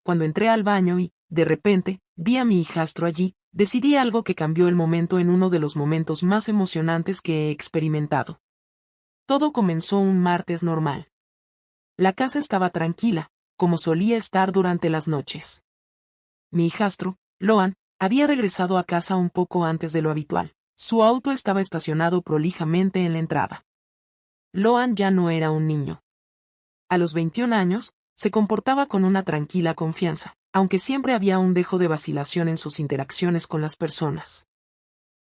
cuando entré al baño y, de repente, vi a mi hijastro allí, decidí algo que cambió el momento en uno de los momentos más emocionantes que he experimentado. Todo comenzó un martes normal. La casa estaba tranquila, como solía estar durante las noches. Mi hijastro, Loan, había regresado a casa un poco antes de lo habitual. Su auto estaba estacionado prolijamente en la entrada. Loan ya no era un niño. A los 21 años, se comportaba con una tranquila confianza, aunque siempre había un dejo de vacilación en sus interacciones con las personas.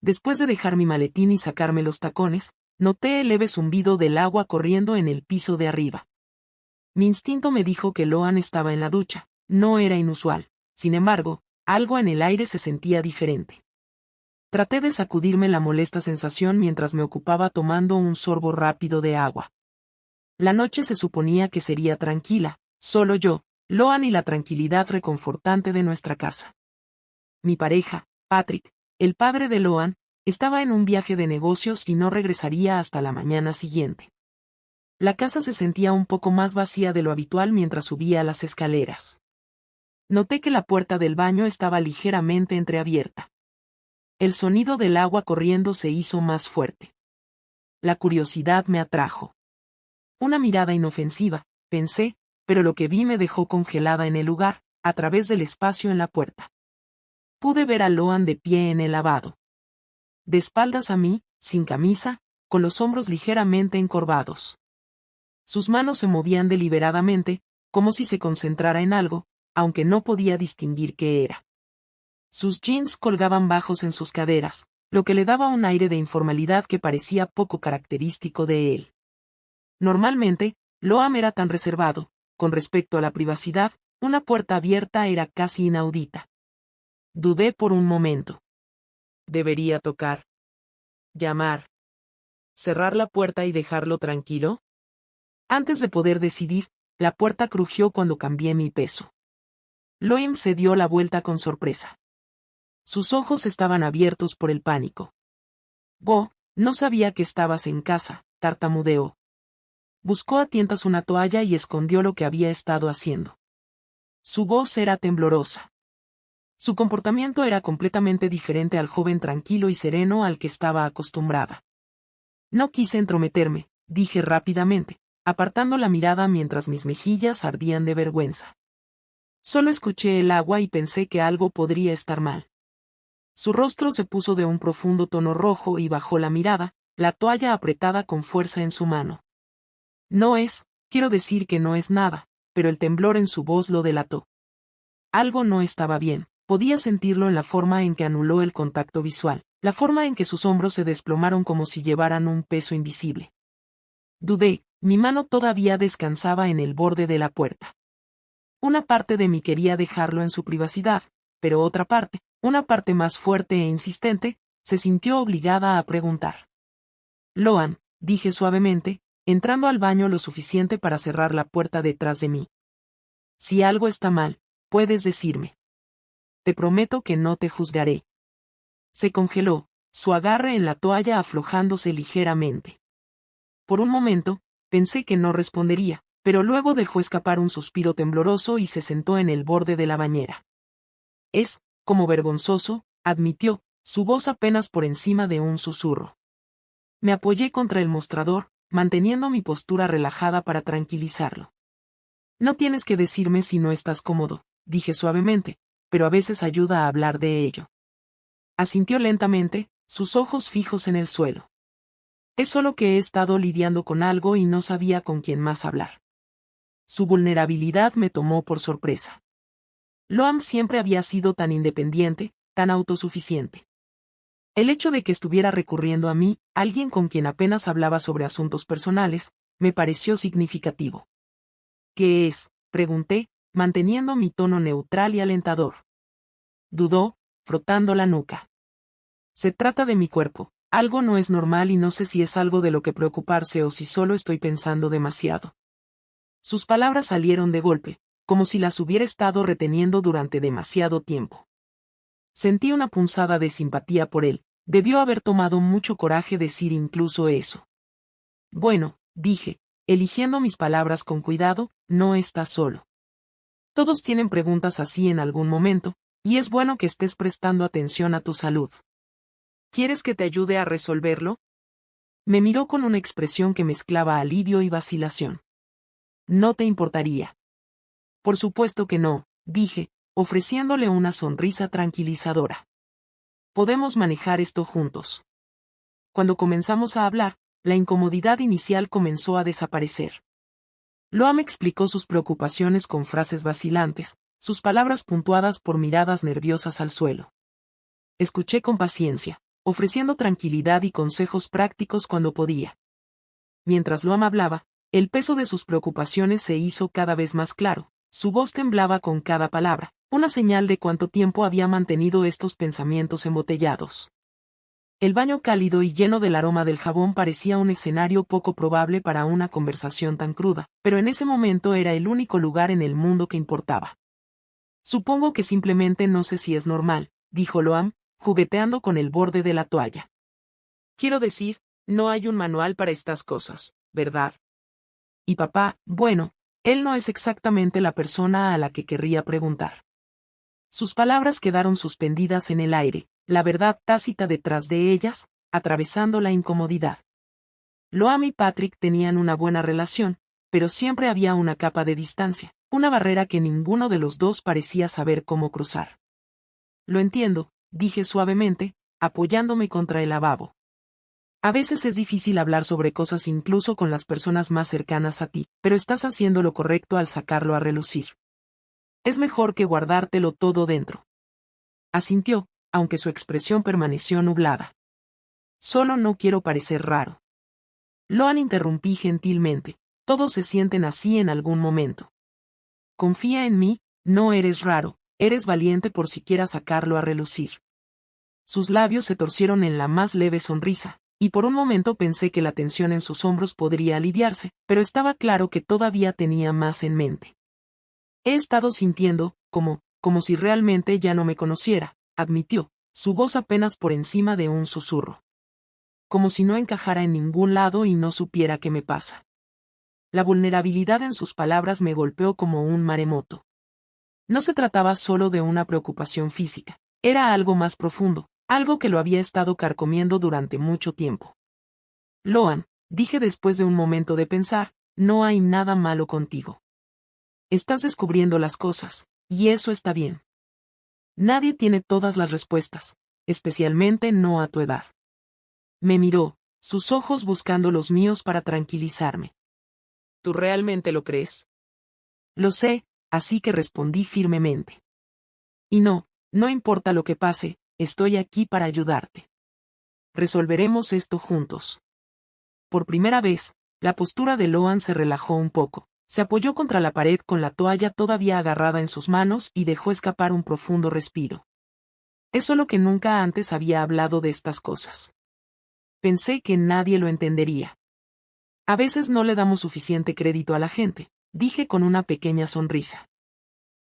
Después de dejar mi maletín y sacarme los tacones, noté el leve zumbido del agua corriendo en el piso de arriba. Mi instinto me dijo que Loan estaba en la ducha. No era inusual. Sin embargo, algo en el aire se sentía diferente. Traté de sacudirme la molesta sensación mientras me ocupaba tomando un sorbo rápido de agua. La noche se suponía que sería tranquila, solo yo, Loan y la tranquilidad reconfortante de nuestra casa. Mi pareja, Patrick, el padre de Loan, estaba en un viaje de negocios y no regresaría hasta la mañana siguiente. La casa se sentía un poco más vacía de lo habitual mientras subía las escaleras. Noté que la puerta del baño estaba ligeramente entreabierta. El sonido del agua corriendo se hizo más fuerte. La curiosidad me atrajo. Una mirada inofensiva, pensé, pero lo que vi me dejó congelada en el lugar, a través del espacio en la puerta. Pude ver a Loan de pie en el lavado. De espaldas a mí, sin camisa, con los hombros ligeramente encorvados. Sus manos se movían deliberadamente, como si se concentrara en algo, aunque no podía distinguir qué era. Sus jeans colgaban bajos en sus caderas, lo que le daba un aire de informalidad que parecía poco característico de él. Normalmente, Loan era tan reservado, con respecto a la privacidad, una puerta abierta era casi inaudita. Dudé por un momento. ¿Debería tocar? ¿Llamar? ¿Cerrar la puerta y dejarlo tranquilo? Antes de poder decidir, la puerta crujió cuando cambié mi peso. Loan se dio la vuelta con sorpresa. Sus ojos estaban abiertos por el pánico. No sabía que estabas en casa, tartamudeó. Buscó a tientas una toalla y escondió lo que había estado haciendo. Su voz era temblorosa. Su comportamiento era completamente diferente al joven tranquilo y sereno al que estaba acostumbrada. No quise entrometerme, dije rápidamente, apartando la mirada mientras mis mejillas ardían de vergüenza. Solo escuché el agua y pensé que algo podría estar mal. Su rostro se puso de un profundo tono rojo y bajó la mirada, la toalla apretada con fuerza en su mano. Quiero decir que no es nada, pero el temblor en su voz lo delató. Algo no estaba bien, podía sentirlo en la forma en que anuló el contacto visual, la forma en que sus hombros se desplomaron como si llevaran un peso invisible. Dudé, mi mano todavía descansaba en el borde de la puerta. Una parte de mí quería dejarlo en su privacidad, pero otra parte, una parte más fuerte e insistente, se sintió obligada a preguntar. Loan, dije suavemente, entrando al baño lo suficiente para cerrar la puerta detrás de mí. Si algo está mal, puedes decirme. Te prometo que no te juzgaré. Se congeló, su agarre en la toalla aflojándose ligeramente. Por un momento, pensé que no respondería, pero luego dejó escapar un suspiro tembloroso y se sentó en el borde de la bañera. Es, como vergonzoso, admitió, su voz apenas por encima de un susurro. Me apoyé contra el mostrador, manteniendo mi postura relajada para tranquilizarlo. No tienes que decirme si no estás cómodo, dije suavemente, pero a veces ayuda a hablar de ello. Asintió lentamente, sus ojos fijos en el suelo. Es solo que he estado lidiando con algo y no sabía con quién más hablar. Su vulnerabilidad me tomó por sorpresa. Loan siempre había sido tan independiente, tan autosuficiente. El hecho de que estuviera recurriendo a mí, alguien con quien apenas hablaba sobre asuntos personales, me pareció significativo. ¿Qué es?, pregunté, manteniendo mi tono neutral y alentador. Dudó, frotando la nuca. Se trata de mi cuerpo, algo no es normal y no sé si es algo de lo que preocuparse o si solo estoy pensando demasiado. Sus palabras salieron de golpe, como si las hubiera estado reteniendo durante demasiado tiempo. Sentí una punzada de simpatía por él, debió haber tomado mucho coraje decir incluso eso. Bueno, dije, eligiendo mis palabras con cuidado, no estás solo. Todos tienen preguntas así en algún momento, y es bueno que estés prestando atención a tu salud. ¿Quieres que te ayude a resolverlo? Me miró con una expresión que mezclaba alivio y vacilación. ¿No te importaría? Por supuesto que no, dije, ofreciéndole una sonrisa tranquilizadora. Podemos manejar esto juntos. Cuando comenzamos a hablar, la incomodidad inicial comenzó a desaparecer. Loam explicó sus preocupaciones con frases vacilantes, sus palabras puntuadas por miradas nerviosas al suelo. Escuché con paciencia, ofreciendo tranquilidad y consejos prácticos cuando podía. Mientras Loam hablaba, el peso de sus preocupaciones se hizo cada vez más claro, su voz temblaba con cada palabra, una señal de cuánto tiempo había mantenido estos pensamientos embotellados. El baño cálido y lleno del aroma del jabón parecía un escenario poco probable para una conversación tan cruda, pero en ese momento era el único lugar en el mundo que importaba. Supongo que simplemente no sé si es normal, dijo Loam, jugueteando con el borde de la toalla. Quiero decir, no hay un manual para estas cosas, ¿verdad? Y papá, bueno, él no es exactamente la persona a la que querría preguntar. Sus palabras quedaron suspendidas en el aire, la verdad tácita detrás de ellas, atravesando la incomodidad. Loam y Patrick tenían una buena relación, pero siempre había una capa de distancia, una barrera que ninguno de los dos parecía saber cómo cruzar. Lo entiendo, dije suavemente, apoyándome contra el lavabo. A veces es difícil hablar sobre cosas incluso con las personas más cercanas a ti, pero estás haciendo lo correcto al sacarlo a relucir. Es mejor que guardártelo todo dentro. Asintió, aunque su expresión permaneció nublada. Solo no quiero parecer raro. Loan interrumpí gentilmente. Todos se sienten así en algún momento. Confía en mí, no eres raro, eres valiente por siquiera sacarlo a relucir. Sus labios se torcieron en la más leve sonrisa, y por un momento pensé que la tensión en sus hombros podría aliviarse, pero estaba claro que todavía tenía más en mente. He estado sintiendo, como si realmente ya no me conociera, admitió, su voz apenas por encima de un susurro. Como si no encajara en ningún lado y no supiera qué me pasa. La vulnerabilidad en sus palabras me golpeó como un maremoto. No se trataba solo de una preocupación física, era algo más profundo, algo que lo había estado carcomiendo durante mucho tiempo. Loan, dije después de un momento de pensar, no hay nada malo contigo. Estás descubriendo las cosas, y eso está bien. Nadie tiene todas las respuestas, especialmente no a tu edad. Me miró, sus ojos buscando los míos para tranquilizarme. ¿Tú realmente lo crees? Lo sé, así que respondí firmemente. Y no importa lo que pase, estoy aquí para ayudarte. Resolveremos esto juntos. Por primera vez, la postura de Loan se relajó un poco. Se apoyó contra la pared con la toalla todavía agarrada en sus manos y dejó escapar un profundo respiro. Es solo que nunca antes había hablado de estas cosas. Pensé que nadie lo entendería. A veces no le damos suficiente crédito a la gente, dije con una pequeña sonrisa.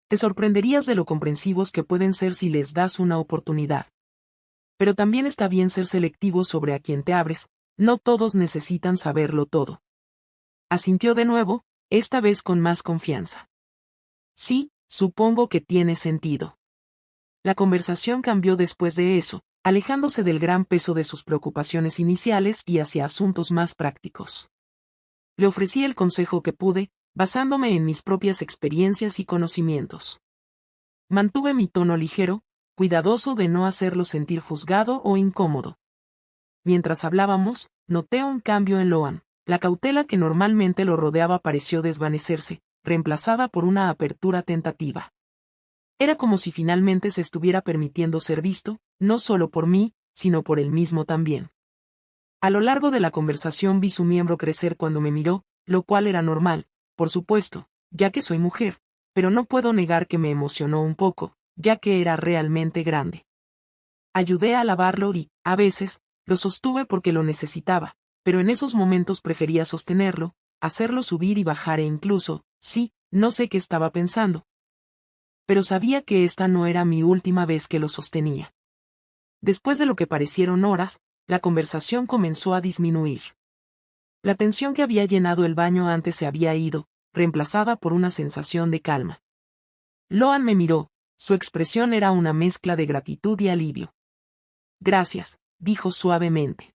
Te sorprenderías de lo comprensivos que pueden ser si les das una oportunidad. Pero también está bien ser selectivo sobre a quién te abres, no todos necesitan saberlo todo. Asintió de nuevo, esta vez con más confianza. Sí, supongo que tiene sentido. La conversación cambió después de eso, alejándose del gran peso de sus preocupaciones iniciales y hacia asuntos más prácticos. Le ofrecí el consejo que pude, basándome en mis propias experiencias y conocimientos. Mantuve mi tono ligero, cuidadoso de no hacerlo sentir juzgado o incómodo. Mientras hablábamos, noté un cambio en Loan. La cautela que normalmente lo rodeaba pareció desvanecerse, reemplazada por una apertura tentativa. Era como si finalmente se estuviera permitiendo ser visto, no solo por mí, sino por él mismo también. A lo largo de la conversación vi su miembro crecer cuando me miró, lo cual era normal, por supuesto, ya que soy mujer, pero no puedo negar que me emocionó un poco, ya que era realmente grande. Ayudé a lavarlo y, a veces, lo sostuve porque lo necesitaba, pero en esos momentos prefería sostenerlo, hacerlo subir y bajar e incluso, sí, no sé qué estaba pensando. Pero sabía que esta no era mi última vez que lo sostenía. Después de lo que parecieron horas, la conversación comenzó a disminuir. La tensión que había llenado el baño antes se había ido, reemplazada por una sensación de calma. Loan me miró, su expresión era una mezcla de gratitud y alivio. Gracias, dijo suavemente.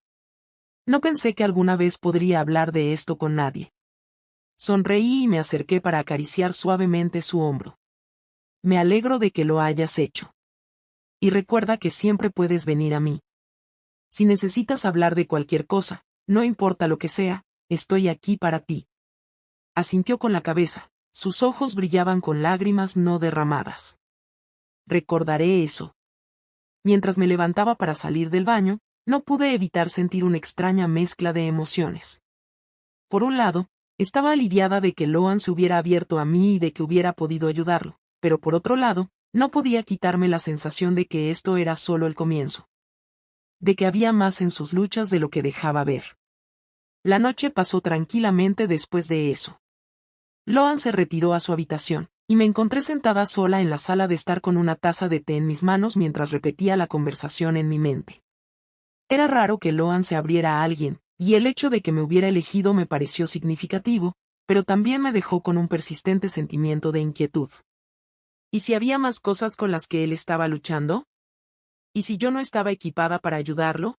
No pensé que alguna vez podría hablar de esto con nadie. Sonreí y me acerqué para acariciar suavemente su hombro. Me alegro de que lo hayas hecho. Y recuerda que siempre puedes venir a mí. Si necesitas hablar de cualquier cosa, no importa lo que sea, estoy aquí para ti. Asintió con la cabeza, sus ojos brillaban con lágrimas no derramadas. Recordaré eso. Mientras me levantaba para salir del baño, no pude evitar sentir una extraña mezcla de emociones. Por un lado, estaba aliviada de que Loan se hubiera abierto a mí y de que hubiera podido ayudarlo, pero por otro lado, no podía quitarme la sensación de que esto era solo el comienzo. De que había más en sus luchas de lo que dejaba ver. La noche pasó tranquilamente después de eso. Loan se retiró a su habitación, y me encontré sentada sola en la sala de estar con una taza de té en mis manos mientras repetía la conversación en mi mente. Era raro que Loan se abriera a alguien, y el hecho de que me hubiera elegido me pareció significativo, pero también me dejó con un persistente sentimiento de inquietud. ¿Y si había más cosas con las que él estaba luchando? ¿Y si yo no estaba equipada para ayudarlo?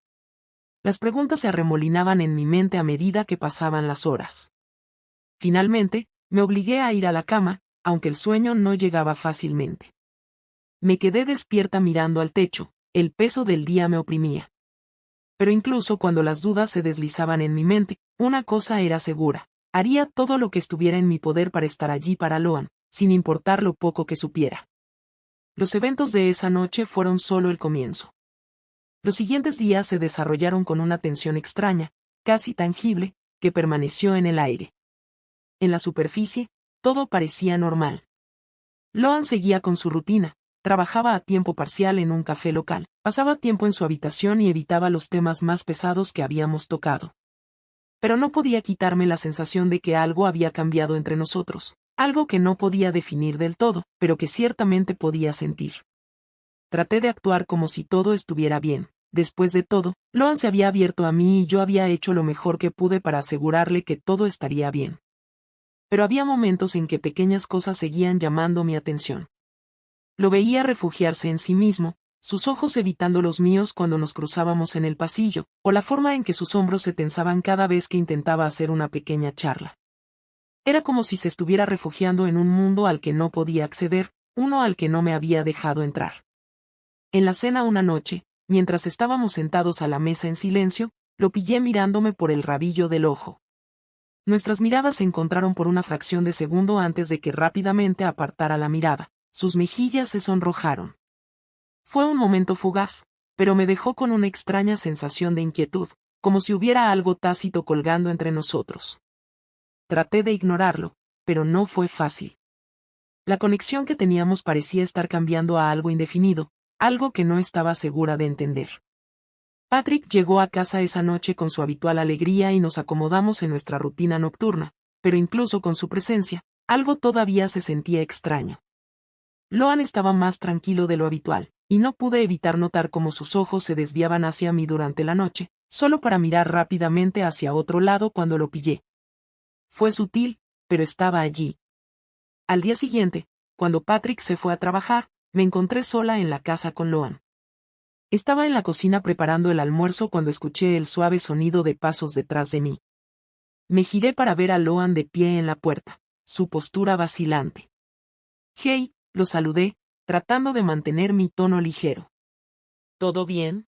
Las preguntas se arremolinaban en mi mente a medida que pasaban las horas. Finalmente, me obligué a ir a la cama, aunque el sueño no llegaba fácilmente. Me quedé despierta mirando al techo, el peso del día me oprimía. Pero incluso cuando las dudas se deslizaban en mi mente, una cosa era segura: haría todo lo que estuviera en mi poder para estar allí para Loan, sin importar lo poco que supiera. Los eventos de esa noche fueron solo el comienzo. Los siguientes días se desarrollaron con una tensión extraña, casi tangible, que permaneció en el aire. En la superficie, todo parecía normal. Loan seguía con su rutina. Trabajaba a tiempo parcial en un café local, pasaba tiempo en su habitación y evitaba los temas más pesados que habíamos tocado. Pero no podía quitarme la sensación de que algo había cambiado entre nosotros, algo que no podía definir del todo, pero que ciertamente podía sentir. Traté de actuar como si todo estuviera bien. Después de todo, Loan se había abierto a mí y yo había hecho lo mejor que pude para asegurarle que todo estaría bien. Pero había momentos en que pequeñas cosas seguían llamando mi atención. Lo veía refugiarse en sí mismo, sus ojos evitando los míos cuando nos cruzábamos en el pasillo, o la forma en que sus hombros se tensaban cada vez que intentaba hacer una pequeña charla. Era como si se estuviera refugiando en un mundo al que no podía acceder, uno al que no me había dejado entrar. En la cena una noche, mientras estábamos sentados a la mesa en silencio, lo pillé mirándome por el rabillo del ojo. Nuestras miradas se encontraron por una fracción de segundo antes de que rápidamente apartara la mirada. Sus mejillas se sonrojaron. Fue un momento fugaz, pero me dejó con una extraña sensación de inquietud, como si hubiera algo tácito colgando entre nosotros. Traté de ignorarlo, pero no fue fácil. La conexión que teníamos parecía estar cambiando a algo indefinido, algo que no estaba segura de entender. Patrick llegó a casa esa noche con su habitual alegría y nos acomodamos en nuestra rutina nocturna, pero incluso con su presencia, algo todavía se sentía extraño. Loan estaba más tranquilo de lo habitual, y no pude evitar notar cómo sus ojos se desviaban hacia mí durante la noche, solo para mirar rápidamente hacia otro lado cuando lo pillé. Fue sutil, pero estaba allí. Al día siguiente, cuando Patrick se fue a trabajar, me encontré sola en la casa con Loan. Estaba en la cocina preparando el almuerzo cuando escuché el suave sonido de pasos detrás de mí. Me giré para ver a Loan de pie en la puerta, su postura vacilante. Hey, lo saludé, tratando de mantener mi tono ligero. ¿Todo bien?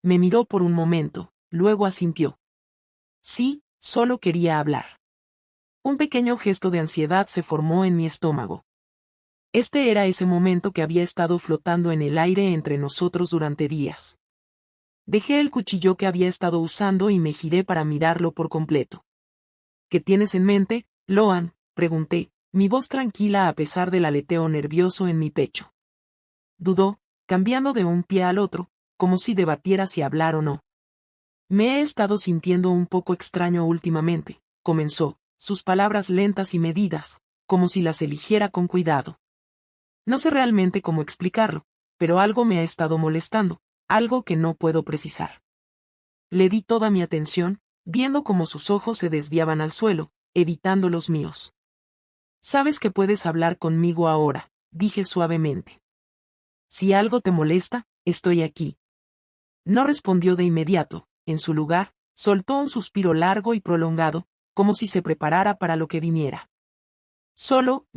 Me miró por un momento, luego asintió. Sí, solo quería hablar. Un pequeño gesto de ansiedad se formó en mi estómago. Este era ese momento que había estado flotando en el aire entre nosotros durante días. Dejé el cuchillo que había estado usando y me giré para mirarlo por completo. ¿Qué tienes en mente, Loan?, pregunté, mi voz tranquila a pesar del aleteo nervioso en mi pecho. Dudó, cambiando de un pie al otro, como si debatiera si hablar o no. Me he estado sintiendo un poco extraño últimamente, comenzó, sus palabras lentas y medidas, como si las eligiera con cuidado. No sé realmente cómo explicarlo, pero algo me ha estado molestando, algo que no puedo precisar. Le di toda mi atención, viendo cómo sus ojos se desviaban al suelo, evitando los míos. Sabes que puedes hablar conmigo ahora, dije suavemente. Si algo te molesta, estoy aquí. No respondió de inmediato. En su lugar, soltó un suspiro largo y prolongado, como si se preparara para lo que viniera. Solo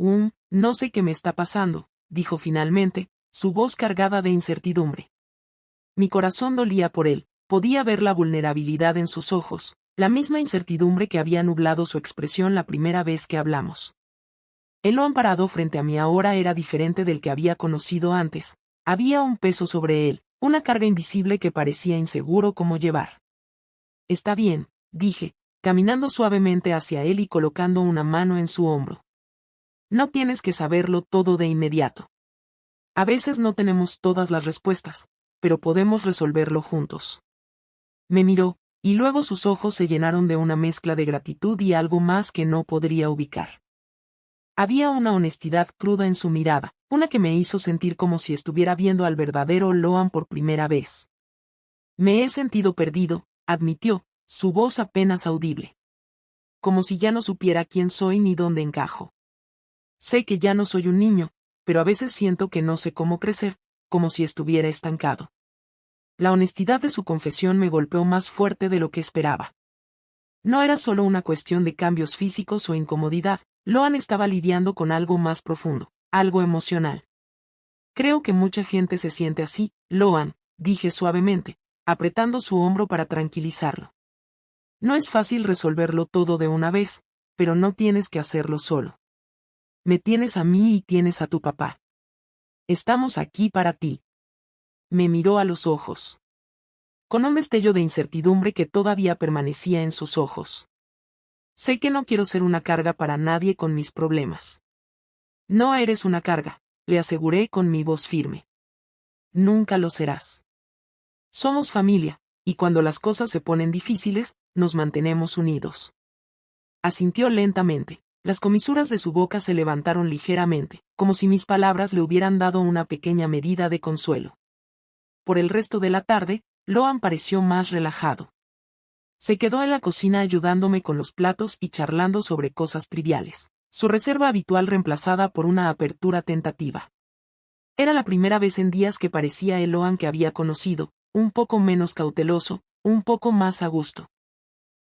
no sé qué me está pasando, dijo finalmente, su voz cargada de incertidumbre. Mi corazón dolía por él, podía ver la vulnerabilidad en sus ojos, la misma incertidumbre que había nublado su expresión la primera vez que hablamos. El Loan parado frente a mí ahora era diferente del que había conocido antes, había un peso sobre él, una carga invisible que parecía inseguro cómo llevar. Está bien, dije, caminando suavemente hacia él y colocando una mano en su hombro. No tienes que saberlo todo de inmediato. A veces no tenemos todas las respuestas, pero podemos resolverlo juntos. Me miró, y luego sus ojos se llenaron de una mezcla de gratitud y algo más que no podría ubicar. Había una honestidad cruda en su mirada, una que me hizo sentir como si estuviera viendo al verdadero Loan por primera vez. Me he sentido perdido, admitió, su voz apenas audible. Como si ya no supiera quién soy ni dónde encajo. Sé que ya no soy un niño, pero a veces siento que no sé cómo crecer, como si estuviera estancado. La honestidad de su confesión me golpeó más fuerte de lo que esperaba. No era solo una cuestión de cambios físicos o incomodidad, Loan estaba lidiando con algo más profundo, algo emocional. Creo que mucha gente se siente así, Loan, dije suavemente, apretando su hombro para tranquilizarlo. No es fácil resolverlo todo de una vez, pero no tienes que hacerlo solo. Me tienes a mí y tienes a tu papá. Estamos aquí para ti. Me miró a los ojos. Con un destello de incertidumbre que todavía permanecía en sus ojos. Sé que no quiero ser una carga para nadie con mis problemas. No eres una carga, le aseguré con mi voz firme. Nunca lo serás. Somos familia, y cuando las cosas se ponen difíciles, nos mantenemos unidos. Asintió lentamente. Las comisuras de su boca se levantaron ligeramente, como si mis palabras le hubieran dado una pequeña medida de consuelo. Por el resto de la tarde, Loan pareció más relajado. Se quedó en la cocina ayudándome con los platos y charlando sobre cosas triviales, su reserva habitual reemplazada por una apertura tentativa. Era la primera vez en días que parecía el Loan que había conocido, un poco menos cauteloso, un poco más a gusto.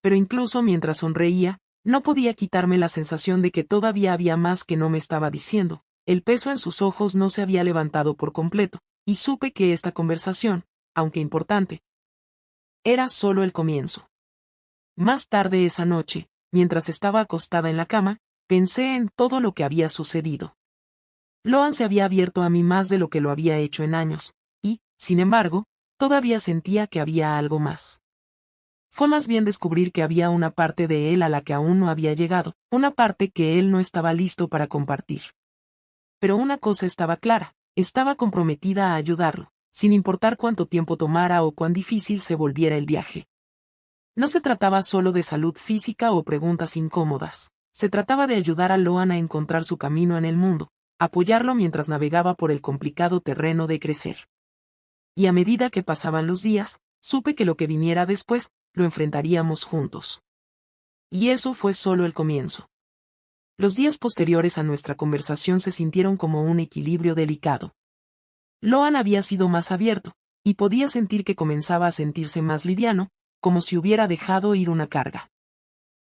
Pero incluso mientras sonreía, no podía quitarme la sensación de que todavía había más que no me estaba diciendo. El peso en sus ojos no se había levantado por completo, y supe que esta conversación, aunque importante, era solo el comienzo. Más tarde esa noche, mientras estaba acostada en la cama, pensé en todo lo que había sucedido. Loan se había abierto a mí más de lo que lo había hecho en años, y, sin embargo, todavía sentía que había algo más. Fue más bien descubrir que había una parte de él a la que aún no había llegado, una parte que él no estaba listo para compartir. Pero una cosa estaba clara, estaba comprometida a ayudarlo, sin importar cuánto tiempo tomara o cuán difícil se volviera el viaje. No se trataba solo de salud física o preguntas incómodas, se trataba de ayudar a Loan a encontrar su camino en el mundo, apoyarlo mientras navegaba por el complicado terreno de crecer. Y a medida que pasaban los días, supe que lo que viniera después, lo enfrentaríamos juntos. Y eso fue solo el comienzo. Los días posteriores a nuestra conversación se sintieron como un equilibrio delicado. Loan había sido más abierto, y podía sentir que comenzaba a sentirse más liviano, como si hubiera dejado ir una carga.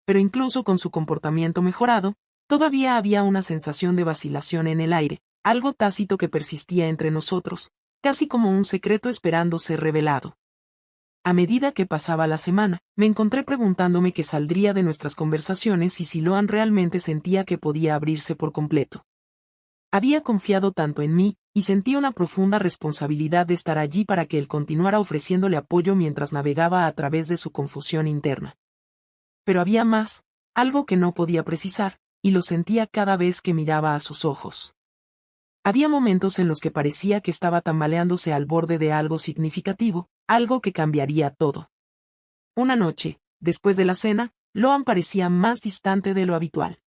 Pero incluso con su comportamiento mejorado, todavía había una sensación de vacilación en el aire, algo tácito que persistía entre nosotros, casi como un secreto esperando ser revelado. A medida que pasaba la semana, me encontré preguntándome qué saldría de nuestras conversaciones y si Loan realmente sentía que podía abrirse por completo. Había confiado tanto en mí, y sentía una profunda responsabilidad de estar allí para que él continuara ofreciéndole apoyo mientras navegaba a través de su confusión interna. Pero había más, algo que no podía precisar, y lo sentía cada vez que miraba a sus ojos. Había momentos en los que parecía que estaba tambaleándose al borde de algo significativo, algo que cambiaría todo. Una noche, después de la cena, Loan parecía más distante de lo habitual.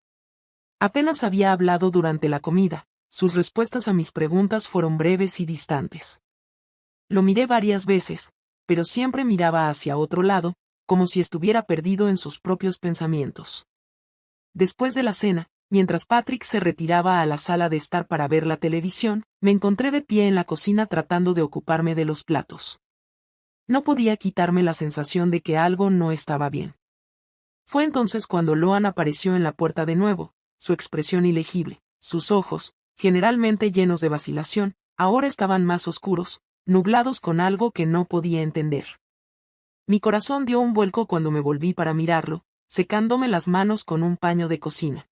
Apenas había hablado durante la comida, sus respuestas a mis preguntas fueron breves y distantes. Lo miré varias veces, pero siempre miraba hacia otro lado, como si estuviera perdido en sus propios pensamientos. Después de la cena, mientras Patrick se retiraba a la sala de estar para ver la televisión, me encontré de pie en la cocina tratando de ocuparme de los platos. No podía quitarme la sensación de que algo no estaba bien. Fue entonces cuando Loan apareció en la puerta de nuevo, su expresión ilegible, sus ojos, generalmente llenos de vacilación, ahora estaban más oscuros, nublados con algo que no podía entender. Mi corazón dio un vuelco cuando me volví para mirarlo, secándome las manos con un paño de cocina.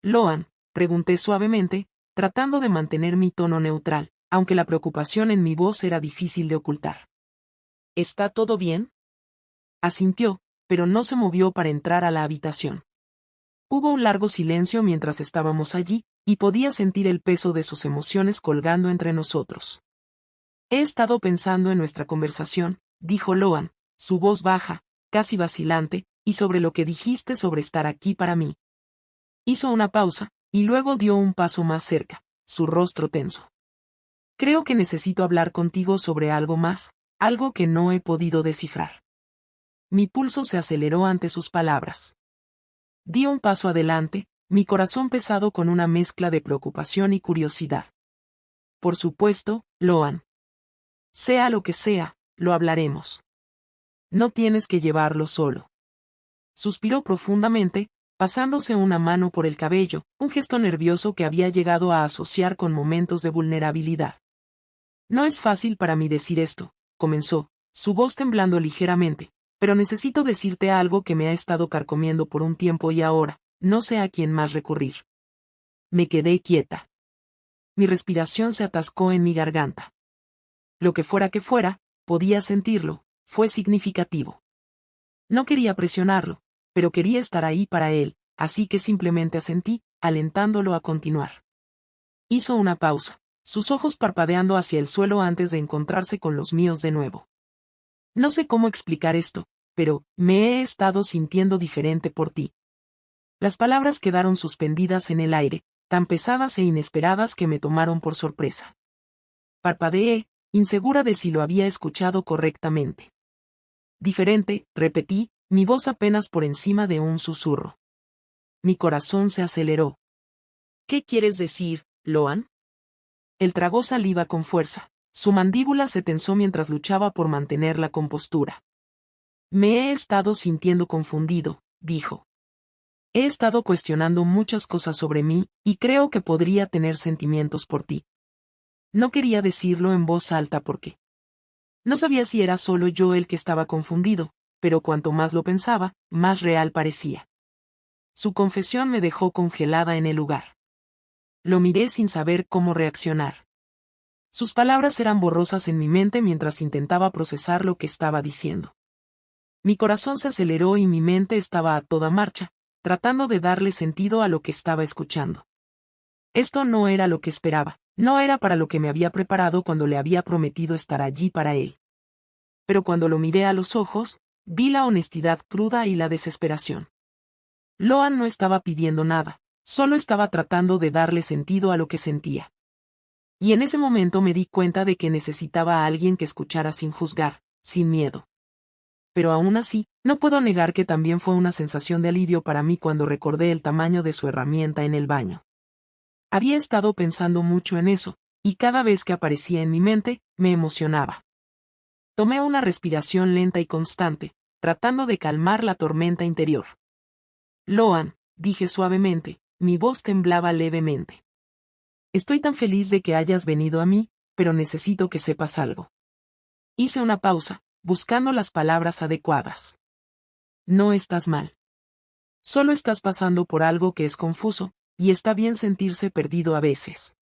«Loan», pregunté suavemente, tratando de mantener mi tono neutral, aunque la preocupación en mi voz era difícil de ocultar. «¿Está todo bien?». Asintió, pero no se movió para entrar a la habitación. Hubo un largo silencio mientras estábamos allí, y podía sentir el peso de sus emociones colgando entre nosotros. «He estado pensando en nuestra conversación», dijo Loan, su voz baja, casi vacilante, «y sobre lo que dijiste sobre estar aquí para mí». Hizo una pausa, y luego dio un paso más cerca, su rostro tenso. «Creo que necesito hablar contigo sobre algo más, algo que no he podido descifrar». Mi pulso se aceleró ante sus palabras. Di un paso adelante, mi corazón pesado con una mezcla de preocupación y curiosidad. «Por supuesto, Loan. Sea lo que sea, lo hablaremos. No tienes que llevarlo solo». Suspiró profundamente, pasándose una mano por el cabello, un gesto nervioso que había llegado a asociar con momentos de vulnerabilidad. «No es fácil para mí decir esto», comenzó, su voz temblando ligeramente, «pero necesito decirte algo que me ha estado carcomiendo por un tiempo y ahora, no sé a quién más recurrir». Me quedé quieta. Mi respiración se atascó en mi garganta. Lo que fuera, podía sentirlo, fue significativo. No quería presionarlo, pero quería estar ahí para él, así que simplemente asentí, alentándolo a continuar. Hizo una pausa, sus ojos parpadeando hacia el suelo antes de encontrarse con los míos de nuevo. «No sé cómo explicar esto, pero me he estado sintiendo diferente por ti». Las palabras quedaron suspendidas en el aire, tan pesadas e inesperadas que me tomaron por sorpresa. Parpadeé, insegura de si lo había escuchado correctamente. «Diferente», repetí, mi voz apenas por encima de un susurro. Mi corazón se aceleró. «¿Qué quieres decir, Loan?». Él tragó saliva con fuerza. Su mandíbula se tensó mientras luchaba por mantener la compostura. «Me he estado sintiendo confundido», dijo. «He estado cuestionando muchas cosas sobre mí, y creo que podría tener sentimientos por ti». No quería decirlo en voz alta porque no sabía si era solo yo el que estaba confundido, pero cuanto más lo pensaba, más real parecía. Su confesión me dejó congelada en el lugar. Lo miré sin saber cómo reaccionar. Sus palabras eran borrosas en mi mente mientras intentaba procesar lo que estaba diciendo. Mi corazón se aceleró y mi mente estaba a toda marcha, tratando de darle sentido a lo que estaba escuchando. Esto no era lo que esperaba, no era para lo que me había preparado cuando le había prometido estar allí para él. Pero cuando lo miré a los ojos, vi la honestidad cruda y la desesperación. Loan no estaba pidiendo nada, solo estaba tratando de darle sentido a lo que sentía. Y en ese momento me di cuenta de que necesitaba a alguien que escuchara sin juzgar, sin miedo. Pero aún así, no puedo negar que también fue una sensación de alivio para mí cuando recordé el tamaño de su herramienta en el baño. Había estado pensando mucho en eso, y cada vez que aparecía en mi mente, me emocionaba. Tomé una respiración lenta y constante, tratando de calmar la tormenta interior. «Loan», dije suavemente, mi voz temblaba levemente. «Estoy tan feliz de que hayas venido a mí, pero necesito que sepas algo». Hice una pausa, buscando las palabras adecuadas. «No estás mal. Solo estás pasando por algo que es confuso, y está bien sentirse perdido a veces.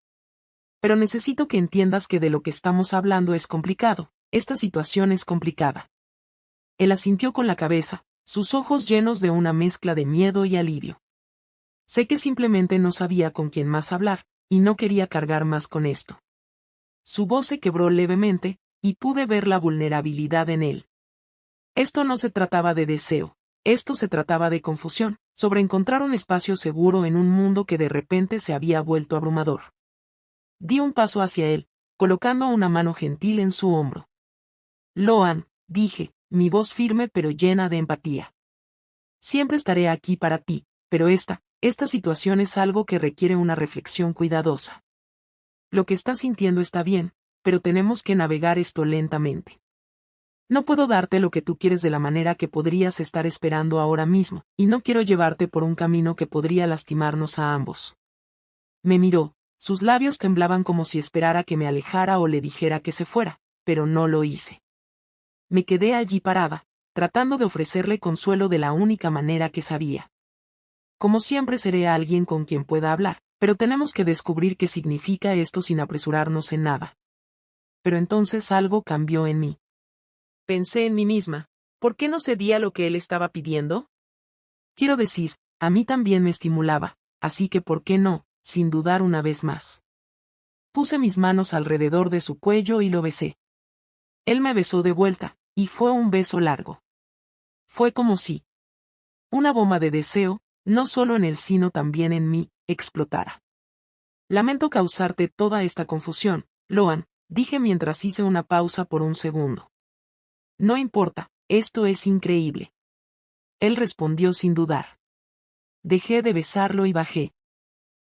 Pero necesito que entiendas que de lo que estamos hablando es complicado, esta situación es complicada». Él asintió con la cabeza, sus ojos llenos de una mezcla de miedo y alivio. Sé que simplemente no sabía con quién más hablar, y no quería cargar más con esto. Su voz se quebró levemente, y pude ver la vulnerabilidad en él. Esto no se trataba de deseo, esto se trataba de confusión, sobre encontrar un espacio seguro en un mundo que de repente se había vuelto abrumador. Di un paso hacia él, colocando una mano gentil en su hombro. «Loan», dije, mi voz firme pero llena de empatía. «Siempre estaré aquí para ti, pero esta esta situación es algo que requiere una reflexión cuidadosa. Lo que estás sintiendo está bien, pero tenemos que navegar esto lentamente. No puedo darte lo que tú quieres de la manera que podrías estar esperando ahora mismo, y no quiero llevarte por un camino que podría lastimarnos a ambos. Me miró, sus labios temblaban como si esperara que me alejara o le dijera que se fuera, pero no lo hice. Me quedé allí parada, tratando de ofrecerle consuelo de la única manera que sabía. Como siempre seré alguien con quien pueda hablar, pero tenemos que descubrir qué significa esto sin apresurarnos en nada. Pero entonces algo cambió en mí. Pensé en mí misma, ¿por qué no cedía lo que él estaba pidiendo? Quiero decir, a mí también me estimulaba, así que ¿por qué no, sin dudar una vez más? Puse mis manos alrededor de su cuello y lo besé. Él me besó de vuelta, y fue un beso largo. Fue como si una bomba de deseo, no solo en él sino también en mí, explotara. Lamento causarte toda esta confusión, Loan, dije mientras hice una pausa por un segundo. No importa, esto es increíble. Él respondió sin dudar. Dejé de besarlo y bajé.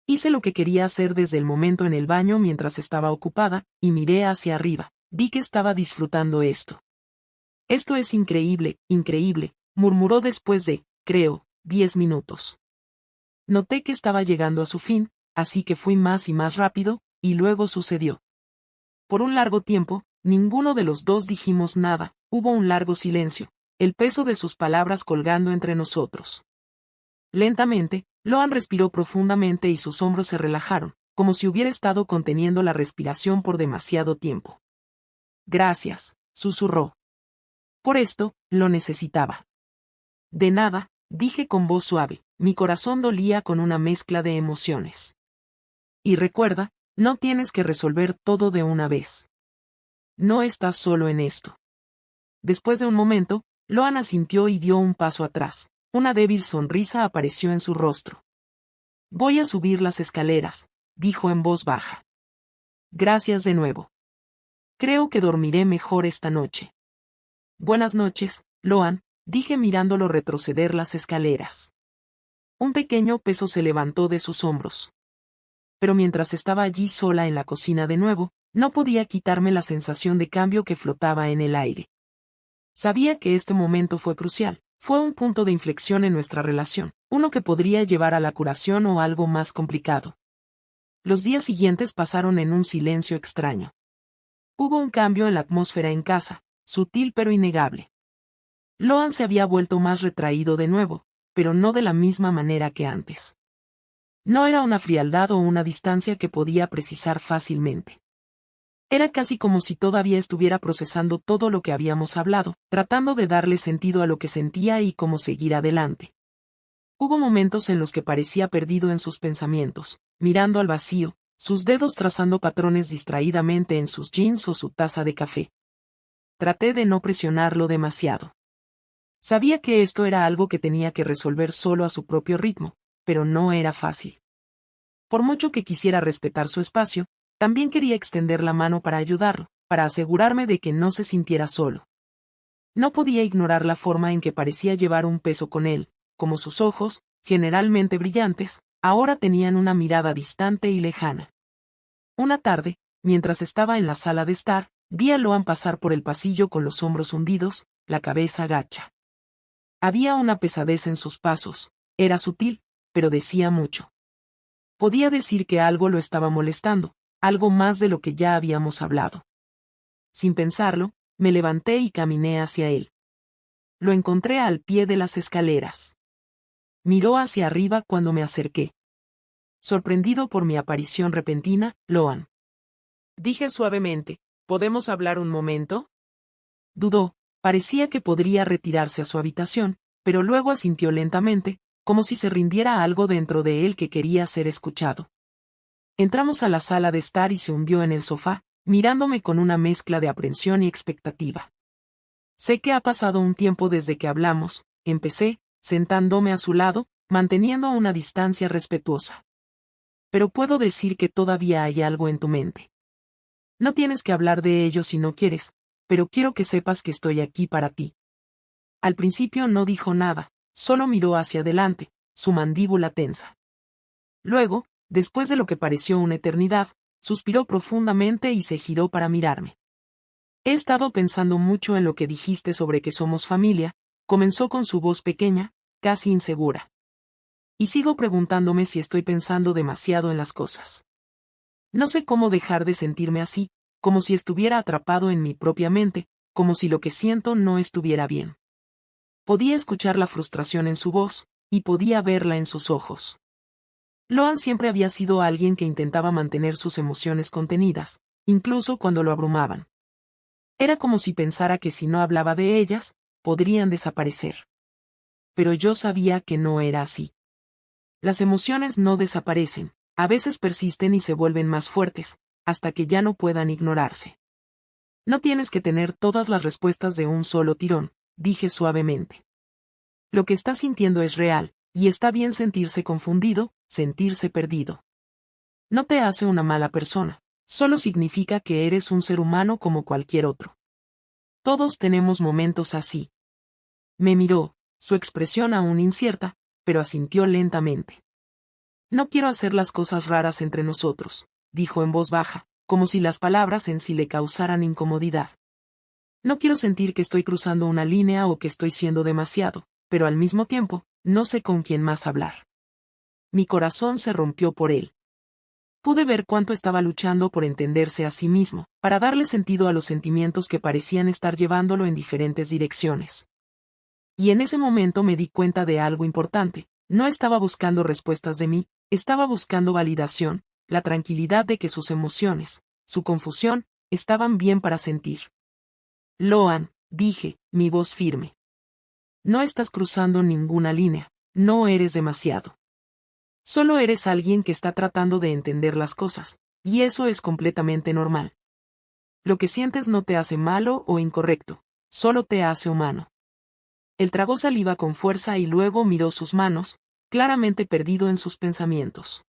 Hice lo que quería hacer desde el momento en el baño mientras estaba ocupada, y miré hacia arriba. Vi que estaba disfrutando esto. Esto es increíble, increíble, murmuró después de, creo, 10 minutos. Noté que estaba llegando a su fin, así que fui más y más rápido, y luego sucedió. Por un largo tiempo, ninguno de los dos dijimos nada, hubo un largo silencio, el peso de sus palabras colgando entre nosotros. Lentamente, Loan respiró profundamente y sus hombros se relajaron, como si hubiera estado conteniendo la respiración por demasiado tiempo. Gracias, susurró. Por esto, lo necesitaba. De nada, dije con voz suave, mi corazón dolía con una mezcla de emociones. Y recuerda, no tienes que resolver todo de una vez. No estás solo en esto. Después de un momento, Loan asintió y dio un paso atrás. Una débil sonrisa apareció en su rostro. Voy a subir las escaleras, dijo en voz baja. Gracias de nuevo. Creo que dormiré mejor esta noche. Buenas noches, Loan, dije mirándolo retroceder las escaleras. Un pequeño peso se levantó de sus hombros. Pero mientras estaba allí sola en la cocina de nuevo, no podía quitarme la sensación de cambio que flotaba en el aire. Sabía que este momento fue crucial, fue un punto de inflexión en nuestra relación, uno que podría llevar a la curación o algo más complicado. Los días siguientes pasaron en un silencio extraño. Hubo un cambio en la atmósfera en casa, sutil pero innegable. Loan se había vuelto más retraído de nuevo, pero no de la misma manera que antes. No era una frialdad o una distancia que podía precisar fácilmente. Era casi como si todavía estuviera procesando todo lo que habíamos hablado, tratando de darle sentido a lo que sentía y cómo seguir adelante. Hubo momentos en los que parecía perdido en sus pensamientos, mirando al vacío, sus dedos trazando patrones distraídamente en sus jeans o su taza de café. Traté de no presionarlo demasiado. Sabía que esto era algo que tenía que resolver solo a su propio ritmo, pero no era fácil. Por mucho que quisiera respetar su espacio, también quería extender la mano para ayudarlo, para asegurarme de que no se sintiera solo. No podía ignorar la forma en que parecía llevar un peso con él, como sus ojos, generalmente brillantes, ahora tenían una mirada distante y lejana. Una tarde, mientras estaba en la sala de estar, vi a Loan pasar por el pasillo con los hombros hundidos, la cabeza gacha. Había una pesadez en sus pasos, era sutil, pero decía mucho. Podía decir que algo lo estaba molestando, algo más de lo que ya habíamos hablado. Sin pensarlo, me levanté y caminé hacia él. Lo encontré al pie de las escaleras. Miró hacia arriba cuando me acerqué. Sorprendido por mi aparición repentina, Loan. Dije suavemente, ¿podemos hablar un momento? Dudó, parecía que podría retirarse a su habitación, pero luego asintió lentamente, como si se rindiera algo dentro de él que quería ser escuchado. Entramos a la sala de estar y se hundió en el sofá, mirándome con una mezcla de aprensión y expectativa. Sé que ha pasado un tiempo desde que hablamos, empecé, sentándome a su lado, manteniendo una distancia respetuosa. Pero puedo decir que todavía hay algo en tu mente. No tienes que hablar de ello si no quieres, pero quiero que sepas que estoy aquí para ti. Al principio no dijo nada, solo miró hacia adelante, su mandíbula tensa. Luego, después de lo que pareció una eternidad, suspiró profundamente y se giró para mirarme. He estado pensando mucho en lo que dijiste sobre que somos familia, comenzó con su voz pequeña, casi insegura. Y sigo preguntándome si estoy pensando demasiado en las cosas. No sé cómo dejar de sentirme así, como si estuviera atrapado en mi propia mente, como si lo que siento no estuviera bien. Podía escuchar la frustración en su voz, y podía verla en sus ojos. Loan siempre había sido alguien que intentaba mantener sus emociones contenidas, incluso cuando lo abrumaban. Era como si pensara que si no hablaba de ellas, podrían desaparecer. Pero yo sabía que no era así. Las emociones no desaparecen, a veces persisten y se vuelven más fuertes, hasta que ya no puedan ignorarse. No tienes que tener todas las respuestas de un solo tirón, dije suavemente. Lo que estás sintiendo es real, y está bien sentirse confundido, sentirse perdido. No te hace una mala persona, solo significa que eres un ser humano como cualquier otro. Todos tenemos momentos así. Me miró, su expresión aún incierta, pero asintió lentamente. No quiero hacer las cosas raras entre nosotros, dijo en voz baja, como si las palabras en sí le causaran incomodidad. No quiero sentir que estoy cruzando una línea o que estoy siendo demasiado, pero al mismo tiempo, no sé con quién más hablar. Mi corazón se rompió por él. Pude ver cuánto estaba luchando por entenderse a sí mismo, para darle sentido a los sentimientos que parecían estar llevándolo en diferentes direcciones. Y en ese momento me di cuenta de algo importante, no estaba buscando respuestas de mí, estaba buscando validación, la tranquilidad de que sus emociones, su confusión, estaban bien para sentir. Loan, dije, mi voz firme. No estás cruzando ninguna línea, no eres demasiado. Solo eres alguien que está tratando de entender las cosas, y eso es completamente normal. Lo que sientes no te hace malo o incorrecto, solo te hace humano. Él tragó saliva con fuerza y luego miró sus manos, claramente perdido en sus pensamientos.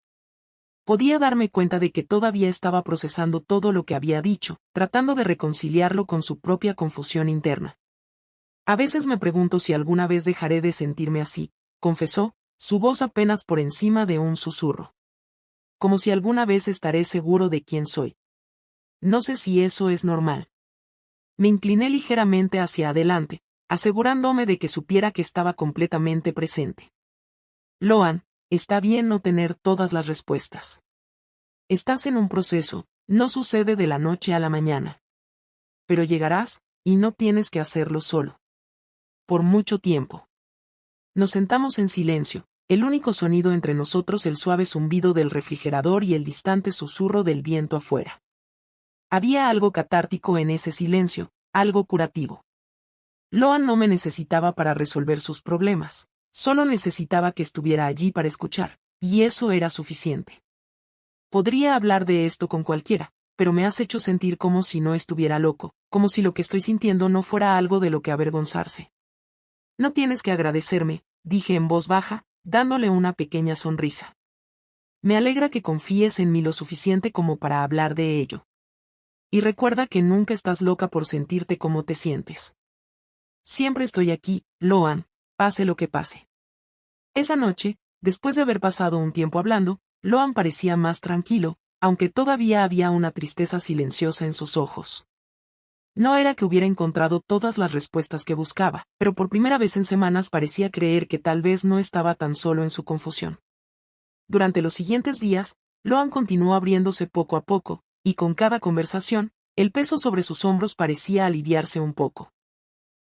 Podía darme cuenta de que todavía estaba procesando todo lo que había dicho, tratando de reconciliarlo con su propia confusión interna. A veces me pregunto si alguna vez dejaré de sentirme así, confesó, su voz apenas por encima de un susurro. Como si alguna vez estaré seguro de quién soy. No sé si eso es normal. Me incliné ligeramente hacia adelante, asegurándome de que supiera que estaba completamente presente. Loan, está bien no tener todas las respuestas. Estás en un proceso, no sucede de la noche a la mañana. Pero llegarás, y no tienes que hacerlo solo. Por mucho tiempo. Nos sentamos en silencio, el único sonido entre nosotros el suave zumbido del refrigerador y el distante susurro del viento afuera. Había algo catártico en ese silencio, algo curativo. Loan no me necesitaba para resolver sus problemas, solo necesitaba que estuviera allí para escuchar, y eso era suficiente. Podría hablar de esto con cualquiera, pero me has hecho sentir como si no estuviera loco, como si lo que estoy sintiendo no fuera algo de lo que avergonzarse. No tienes que agradecerme, dije en voz baja, dándole una pequeña sonrisa. Me alegra que confíes en mí lo suficiente como para hablar de ello. Y recuerda que nunca estás loca por sentirte como te sientes. Siempre estoy aquí, Loan, pase lo que pase. Esa noche, después de haber pasado un tiempo hablando, Loan parecía más tranquilo, aunque todavía había una tristeza silenciosa en sus ojos. No era que hubiera encontrado todas las respuestas que buscaba, pero por primera vez en semanas parecía creer que tal vez no estaba tan solo en su confusión. Durante los siguientes días, Loan continuó abriéndose poco a poco, y con cada conversación, el peso sobre sus hombros parecía aliviarse un poco.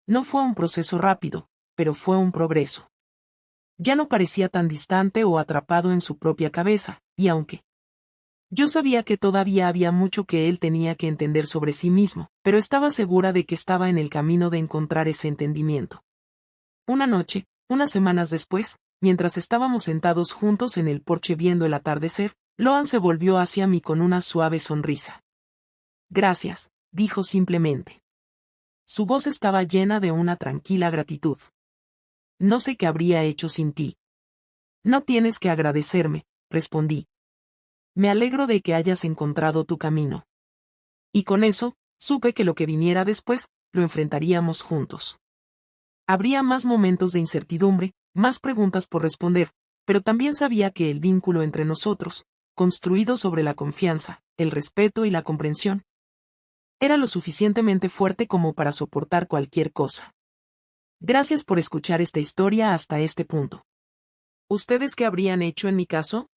No fue un proceso rápido, pero fue un progreso. Ya no parecía tan distante o atrapado en su propia cabeza, y aunque yo sabía que todavía había mucho que él tenía que entender sobre sí mismo, pero estaba segura de que estaba en el camino de encontrar ese entendimiento. Una noche, unas semanas después, mientras estábamos sentados juntos en el porche viendo el atardecer, Loan se volvió hacia mí con una suave sonrisa. Gracias, dijo simplemente. Su voz estaba llena de una tranquila gratitud. No sé qué habría hecho sin ti. No tienes que agradecerme, respondí. Me alegro de que hayas encontrado tu camino. Y con eso, supe que lo que viniera después, lo enfrentaríamos juntos. Habría más momentos de incertidumbre, más preguntas por responder, pero también sabía que el vínculo entre nosotros, construido sobre la confianza, el respeto y la comprensión, era lo suficientemente fuerte como para soportar cualquier cosa. Gracias por escuchar esta historia hasta este punto. ¿Ustedes qué habrían hecho en mi caso?